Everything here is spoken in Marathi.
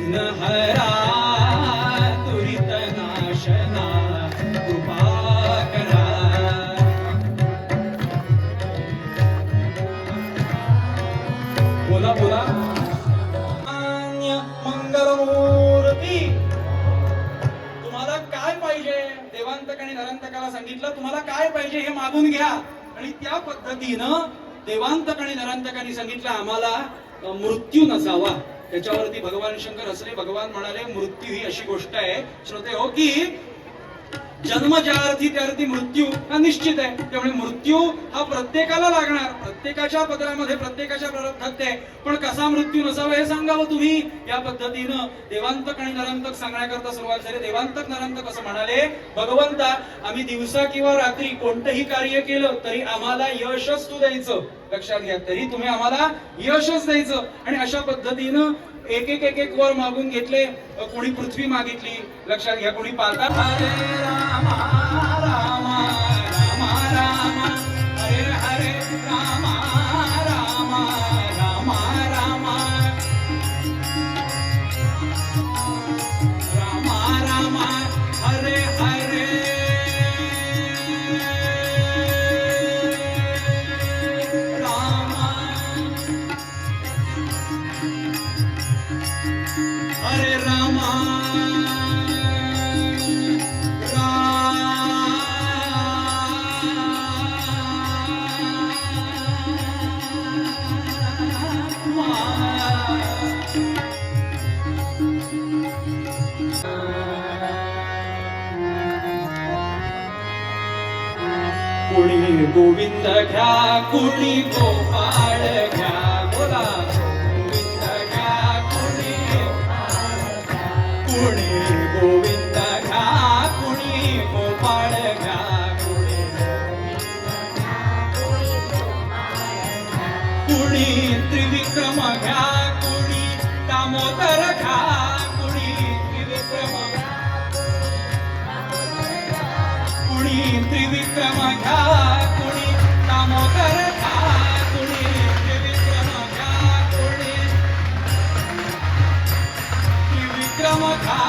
दीनहरा तुरित नाशना कृपा करा. बोला बोला. मंगलमूर्ती. तुम्हाला काय पाहिजे? देवांतक आणि नरांतकाला सांगितलं तुम्हाला काय पाहिजे हे मागून घ्या. आणि त्या पद्धतीनं देवांतक आणि नरांतकाने सांगितलं आम्हाला मृत्यू नसावा. त्याच्यावरती भगवान शंकर हसले. भगवान म्हणाले मृत्यू ही अशी गोष्ट आहे श्रोते हो की जन्म ज्या अर्थी त्या अर्थी मृत्यू हा निश्चित आहे. त्यामुळे मृत्यू हा प्रत्येकाला लागणार. प्रत्येकाच्या पदरामध्ये प्रत्येकाच्या प्रारब्धात आहे. पण कसा मृत्यू नसावा हे सांगावं तुम्ही. या पद्धतीनं देवांतक आणि नरांतक सांगण्याकरता सुरुवात झाली. देवांतक नरांतक असं म्हणाले भगवंता आम्ही दिवसा किंवा रात्री कोणतंही कार्य केलं तरी आम्हाला यशच तू द्यायचं. लक्षात घ्या तरी तुम्ही आम्हाला यशच द्यायचं. आणि अशा पद्धतीनं एक एक एक एक वर मागून घेतले. कोणी पृथ्वी मागितली. लक्षात घ्या कोणी पाताळ. हरे राम राम राम राम हरे हरे राम राम राम राम राम राम हरे हरे राम हरे राम कुणी गोविंद घ्या कुणी गोपाळ घ्या. बोला गोविंद घ्या कुणी गोविंद घ्या कुणी गोपाळ घ्या. कुणी त्रिविक्रम घ्या कुणी दामोदर घ्या. कुणी त्रिविक्रम कुणी त्रिविक्रम घ्या कुणी दामोदर घ्या. कुणी त्रिविक्रम घ्या कुणी त्रिविक्रम घ्या